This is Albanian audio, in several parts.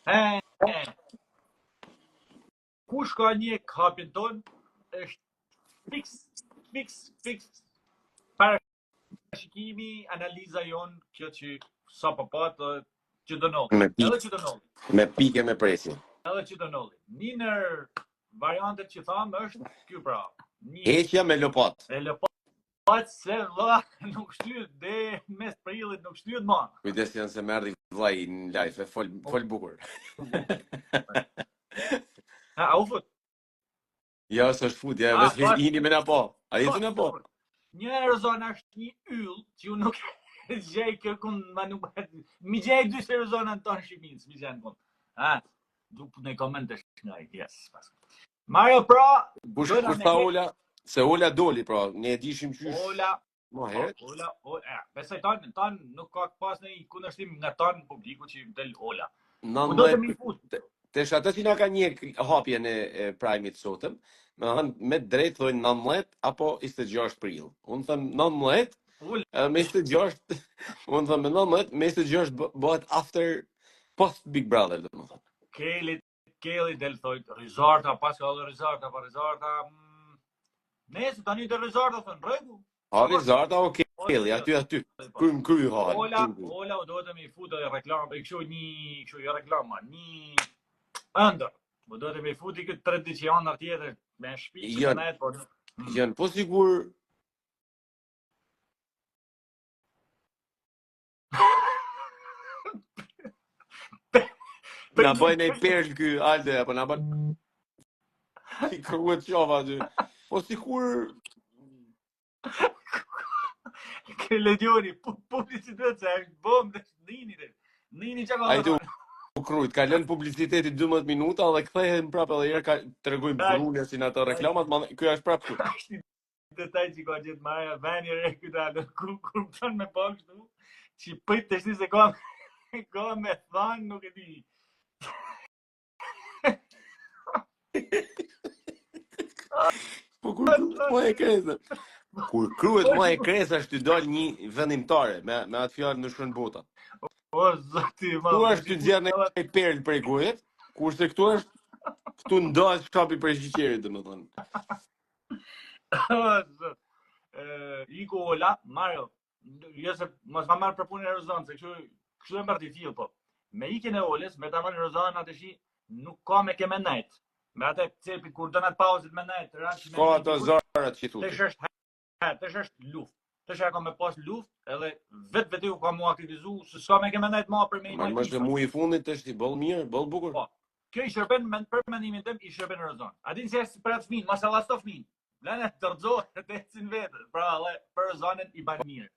E, kush ka një hapin ton, është fix, parashikimi, analiza jon, kjo që sa po patë, që dënolli. Edhe që dënolli. Me pike me presje. Edhe që dënolli. Një nër variantet që thamë është kjo pra. Heqja me lopat. E lopat se vlla nuk shtyhet dhe mes prillit nuk shtyhet ma. Kujdes janë se merdi vllai në live, fol bukur. A u fut? Ja, s'është fut, ja, vetë hini me na po. A jetë na po? Një Arizona është një yll që unë nuk gjej kërkun, ma nuk mi gjej dy Arizona në tonë shqiminës, mi gjej në kund. Du në komente shkaj, yes. Mario pra... Kush tha Ola? Se Ola doli, pra, ne e dishim qysh... Ola... Ola, besoj tanë nuk ka pas në i kundërshtim nga tanë publiku që del Ola. Po do të mi fut. Tesh atë që na ka një hapje në Prime-it sotëm, me drejt thojnë 19 apo 26 prill. Unë them 19, me 26, unë them 19, me 26 bëhet after post Big Brother, domethënë. Kelly del thojnë Rizarta, pas ka dhe Rizarta, nesë tani të Rizarta thënë, regu. Rizarta o Kelly, aty. Kry hall. Ola do të mi futë dhe reklam, e kështu një reklama, një ëndër. Po do të mi futi këtë tradicionar tjetër, me shpi që të nejtë, por... Janë, po sigur... Na bëjnë e perl kë Alde, apo na bëjnë... I kërguet qava aty. Po sigur... Ledioni, publicitet se është bombë dhe nini që ka Ajde u krujt, ka lënë publiciteti 12 minuta dhe kthehen prapë edhe herë të regojmë brune si në ato reklamat, kjo është prapë këtu. Ashtë detaj që ka gjithë Maja, veni re këta, kur më tënë me pak shtu, që pëjtë të shti se ka me thanë, nuk e di. Po kur ma e kresa? Kur kruhet ma e kresa është të dal një vendimtare, me atë fjallë në shkën bota. O, zoti, ma... Këtu është të gjerë në e perl prej gojet, kurse këtu është, këtu ndalë shkapi prej shqeqerit, dhe më thënë. O, zot. Iko Ola, Mario, jesë, mos ma marrë për punë e Rozanë, se kështu e mërë të tjilë, po. Me ikin e Oles, me ta marrë në Rozanë, atë shi, nuk ka me ke me nejtë. Me atë cepi, kur dënat pauzit me nejtë, ka ato zarat që tuti. Tesh është luft. Tesh ka me pas luft, edhe vetë u ka mu aktivizu, se s'ka me ke me nejtë ma për me i majtë. Më është mu i fundit, tesh ti bëllë mirë, bëllë bukur. Po, kjo i shërben, për mendimin tëm, i shërben në Rozanë. A din se është për atë fminë, mas e lasto fminë. Lene të rëzohet të ecin vetë, pra për Rozanën i banë mirë.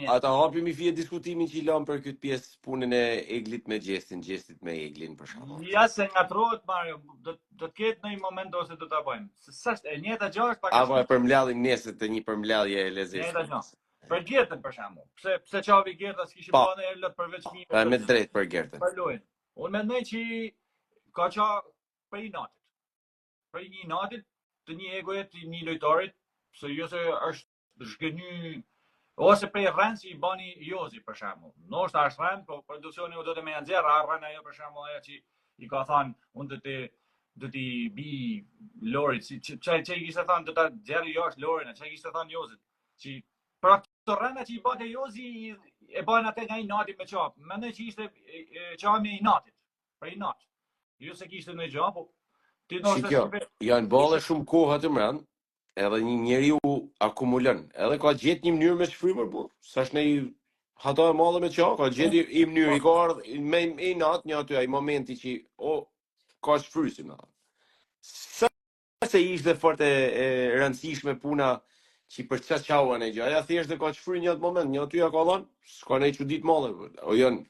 Ata hapim i fje diskutimin që i lamë për këtë pjesë punën e Eglit me Gjestit me Eglin për shkak. Ja se nga trohet, Mario, do të ketë në një moment ose do ta bëjmë. Se e njëjta gjë është pak. Apo e përmbledhim nesër të një përmbledhje e lezetshme. Njëjta gjë. Për Gertën për shembull. Pse çavi Gerta s'kishim bënë herë përveç fëmijëve. Me drejt për Gertën. Për lojën. Unë mendoj që ka qa për i natit. Për një natit të një egoje të një lojtarit, se jo se është zhgëny ose prej rrën që i bani Jozi për shembull. Ndoshta është rrën, po produksioni u do të më nxjerrë rrën ajo për shembull ajo që i ka thënë unë do t'i bi Lorit, si çai i kishte thënë do ta nxjerrë jashtë Lorin, çai kishte thënë Jozit, që për ato rrëna që i bante Jozi e bën atë nga i nati me çap. Mendoj që ishte çami i natit, për i nat. Jo se kishte në gjë, po ti ndoshta janë bolle shumë kohë atë mbrëm. Edhe një njeriu akumulon. Edhe ka gjetë një mënyrë me shfrymër, po s'është ne hata e madhe me çao, ka gjetë i mënyrë i ka ardhur me i nat një aty ai momenti që ka shfrysim. Sa se ishte fort e rëndësishme puna që për çauan e gjë. Aja thjesht e ka shfryr një atë moment, një aty ja ka dhënë, s'ka ne çudit madhe. O janë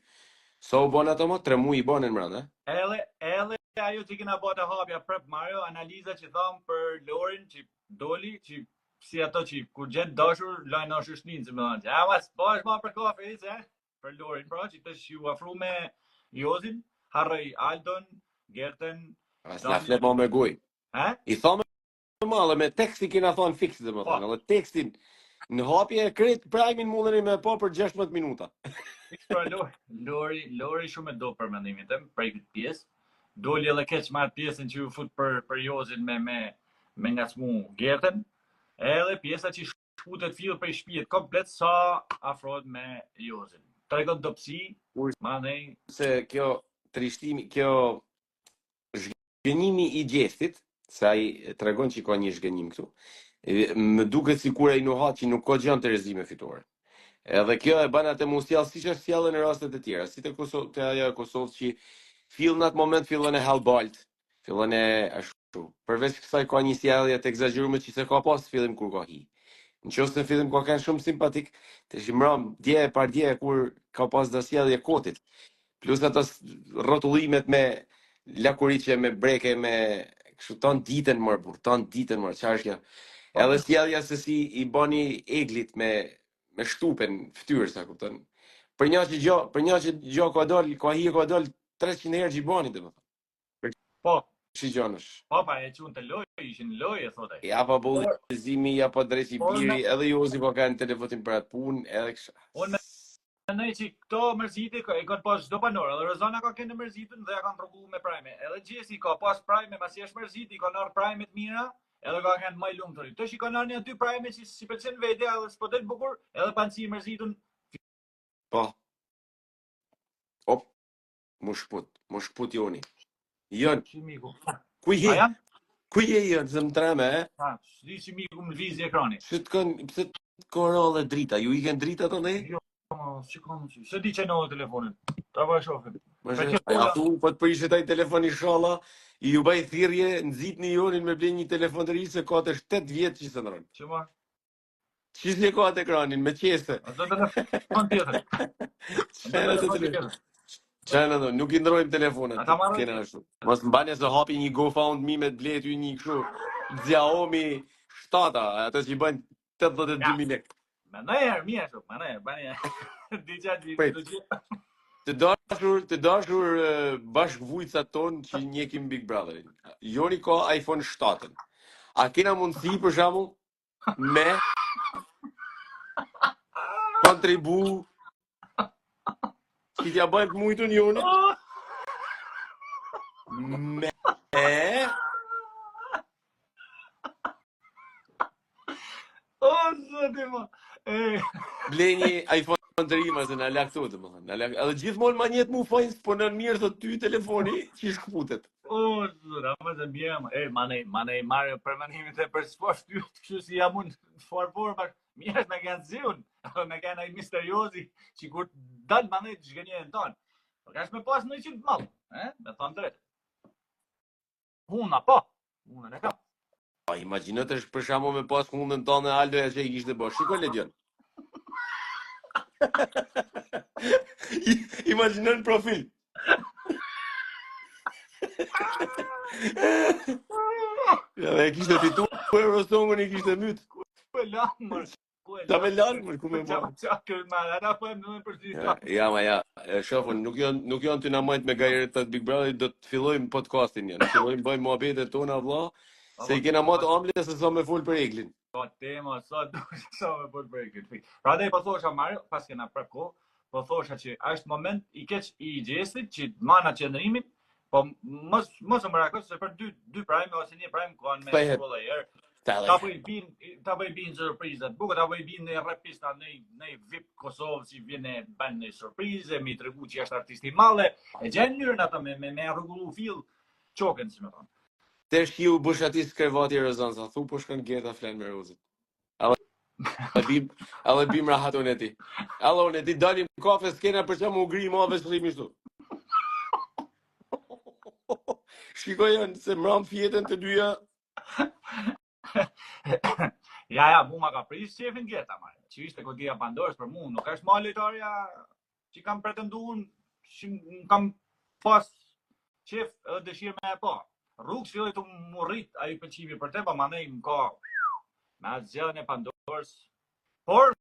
sa u bën ato më 3 muaj i bënën mbrëm, Edhe ajo që kena bota hapja prep Mario, analiza që tham për Lorin që doli, që si ato që kur gjetë dashur, lajnë është shninë, që më dhanë që, mas, po është ma për kafe, për Lorin, pra, që të shi u afru me Jozin, harroj Aldon, Gerten... As la flet ma me goj. I thome madhe, me teksti kena thonë fix dhe më thonë, edhe tekstin në hapje e kretë Prime-in mullëri me po për 16 minuta. Lori shumë e do për mendimin tim për këtë pjesë. Doli edhe keq marr pjesën që u fut për Jozin me ngacmu Gertën. Edhe pjesa që shfutet fill për shtëpiet komplet sa afrohet me Jozin. Tregon dobësi, mandej se kjo trishtimi, kjo zhgënjimi i Gjestit, se ai tregon që ka një zhgënjim këtu. Më duket sikur ai nuhat që nuk ka gjë të rrezime fitore. Edhe kjo e bën atë mos sjell siç është sjellën në rastet e tjera, si te Kosovë, te ajo e Kosovës që fillon në atë moment fillon e hellbalt, fillon e ashtu. Përveç kësaj ka një sjellje të egzageruar që se ka pas fillim kur ka hi. Nëse në fillim ka kanë shumë simpatik, të shimram dje e pardje kur ka pas dhe sjellje kotit. Plus ato rrotullimet me lakuriçe, me breke, me kështu ton ditën më, çfarë është kjo? Edhe sjellja se si i bani eglit me shtupen fytyrë, sa kupton. Për një që gjë ka dal, ka 300 herë gjibani domethënë. Po. Shigjonesh. Po pa e çun të lojë, ishin lojë thotë. Ja pa bullizimi, ja pa drejti biri, edhe Jozi po kanë telefonin për atë punë, edhe kështu. Unë mendoj që këto mërzite e kanë pas çdo banor, edhe Rozana ka kënë mërzitën dhe ja kanë rroguar me prime. Edhe Gjesi ka pas prime, pasi është mërzit, i kanë marrë prime të mira, edhe ka kanë më lumtur. Të shikon një aty prime që si pëlqen vetë, edhe s'po del bukur, edhe panci mërzitun. Po. Op. Mos shput Joni. Jon. Çimiku. Ku je? Ku je Jon, zëm treme, Ha, di çimiku më lvizë ekrani. Pse të korallë drita, ju i kanë drita tonë? Se di që në telefonin. Ta va shohim. Ja thu, po të prishe taj telefon i shalla, i ju baj thirrje, nxitni Jonin me blen një telefon të ri se ka të 8 vjet që se ndron. Që ma? Që s'e ka atë ekranin, me qese. Ato telefon tjetër. Çana do, nuk i ndrojmë telefonat. Kena ashtu. Mos mbani se hapi një GoFundMe me blet ju një kështu Xiaomi 7, ato që bën 82.000 lekë. Mendoj mirë ashtu, bani. Të dashur bashkëvujcat tonë që njekim Big Brotherin. Joni ka iPhone 7-ën. A kena mundësi për shembull me kontribu që t'ja bëjmë mujtun Joni? Me zoti mo. blej një iPhone të ri, se na la këtu domethënë. Edhe gjithmonë ma njet mu fajin punon mirë thot ty telefoni që shkputet. Zot, ama të bjem. Manej marrë për mendimin e për sport ty, kështu si jam unë forma. Mirë me kanë ziun, me kanë ai misteriozi që kur dal manej zgjenjen ton. Po kash me pas 100 mall, me thon drejt. Unë e kam. Po imagjino të për shkakun me pas hundën tonë Aldo që i kishte bosh. Shikoj Ledion. Imagjino në profil. Ja, e kishte fituar Eurosongun i kishte myt. Ku e lamër. Ta me largë, ku me bërë. Ja, shofën, nuk janë të na majtë me gajerët të Big Brother, do të fillojmë podcastin janë. Fillojmë bëjmë muhabetet tona, vlla, se i kena matë amle se sa me full për eglin. Ka tema, sa me full për eglin. Pra dhe po thosha Mario, pas kena prep kohë, po thosha që është moment i keq i Gjestit që mana qëndrimin, po mos më rakos se për dy prime ose një prime kanë me shkolla herë. Ta bëj bin surprizat, bukur ta bëj bin në rapista në VIP Kosovë që vjen e bën në surprizë, mi tregu që është artist i madh, e gjen mënyrën ata me rregullu fill çokën, si më thon. Tesh ju bush aty skrevati Rozan, sa thu po shkon Gerta flan me Rozën. Alla bim rahaton e ti. Alla unë ti dalim kafe skena për çam u gri mave sllimi këtu. Shikojën se mram fjetën të dyja. Ja, mu ma ka pris qefin Gerta, marrë. Që ishte kodija Pandorës për mu, nuk është ma lojtarja që kam pretenduar, që kam pas qef edhe dëshirë me e pa. Rrugës filloj të më rrit a i pëlqimi për te, pa manej më ka me atë zgjellën e Pandorës. Por,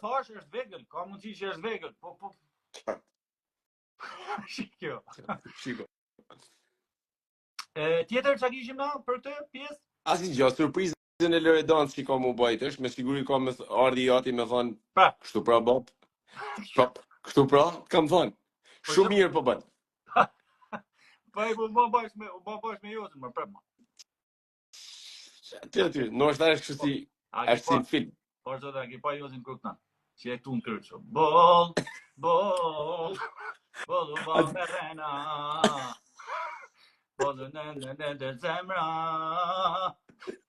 thash është vegël, ka mundësi që është vegël, po. Shikjo. Tjetër që kishim na për të pjesë? Asi gjë, surprizën e Loredans që ka mu bajt është, me siguri ka me ardhi jati me thonë, kështu pra bop, Kështu pra, kam thënë. Shumë mirë po bën. Po ai u bash me Jozën, më prap. Aty, ndoshta është kështu si është si film. Por zot, a ke pa Jozën Kurtnan? Si e këtu në kërço. Boll, boll me rena. Boll në zemra.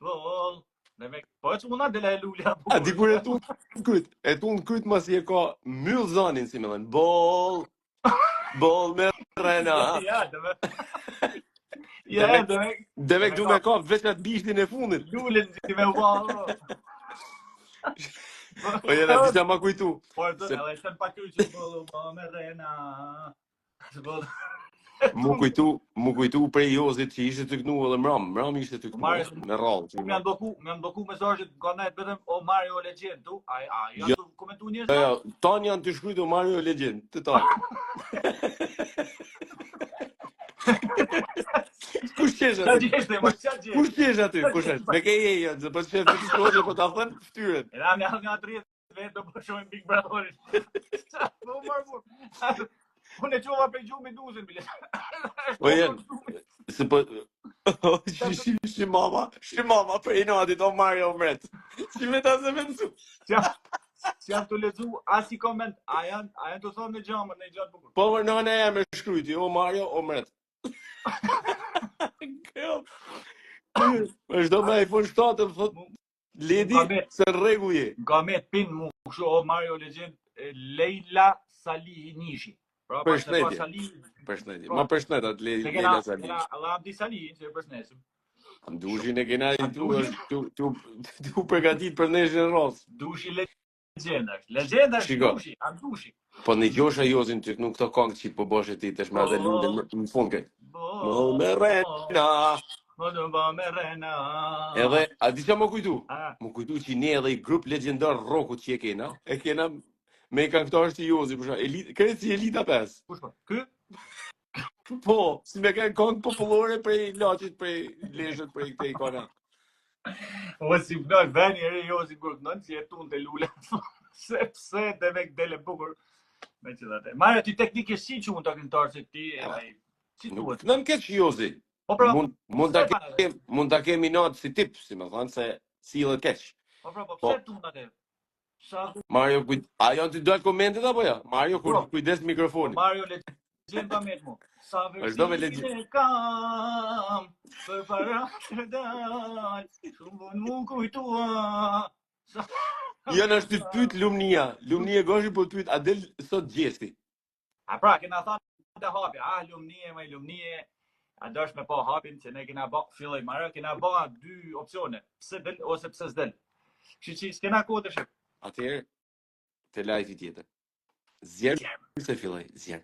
Boll. Po që muna dhe la e lulja. A di kur e tu në kryt? E tu në kryt mas i e ka myll zanin, si me thënë. Boll me rena. Ja, Deve këtu me ka veç atë bishtin e fundit. Lullin si me ua. Po jena disa ma kujtu. Por të edhe të pa kujtu boll me rena. Mu kujtu prej Jozit që ishte të kënu edhe mram ishte të kënu me rrallë. Më janë ndoku mesazhet nga net vetëm o Mario Legend tu, a janë të komentu njerëz? Tan janë të shkruajtur Mario Legend, të tan. Kush qesh aty? Kush qesh aty? Kush është? Me ke je, po çfarë të shkruaj po ta thën fytyrën. Era më nga 30 vetë do po shohim Big Brotherin. Po marr. Unë e qova për gjumë i duzin, bile. O jenë, se po... Shi mama për i natit, o Mario Mret. Si me ta se vendu. Si jam të lezu, as i koment, a janë të thonë në gjamër, në i gjatë bukur. Po më nëne e me shkryti, o Mario, o Mret. është do me iPhone 7, më thot, ledi, se regu je. Nga me të pinë mu, kështu, o Mario Legend, Leila Salinishi. Përshëndetje. Ma përshëndet atë Leila Sali. Allah am di Sali, që e përshëndesim. Dushin e kena tu përgatit për neshën rrosë. Dushi legenda është dushi, am dushi. Po në gjosha Jozin të nuk këto kongë që po boshe ti të shma dhe lundin në fund këtë. Boll me rena. Edhe, a di që më kujtu? Më kujtu që ne edhe i grup legendar rockut që e kena me këngëtarë si Jozi, për shkak, kretë si Elita 5. Kush po? Ky? Po, si me kanë këngë popullore prej Laçit, prej Lezhët, prej këtej kona. O si vnoj veni ere Jozi Kurtnan, si e tunë të lule, sepse dhe me këdele bukur. Me që dhe te. Marja, ti teknike si që mund të këngëtarë se ti, si tuhet? Në keq Jozi. Mund ta kemi natë si tip, si me thanë, se si dhe keq. Po, pse tunë atë? Mario, a janë të dojtë komentet apo ja? Mario, kujdes mikrofonin. Mario, legend pa me të mu. Sa vërtin e kam, për para të dal, shumë bon mu kujtua. Janë është të pyt Lumnia. Lumnia goshi po të pyt, a del sot gjesti? A pra, kena thanë të hapi, Lumnia, a dësh me pa hapin, që ne kena ba, filloj Mario, kena ba 2 opcione, pse del ose pse s'del. Që s'kena kohë të shqip. Atëherë, të lajfi tjetër. Zjerë se filloj, zjerë.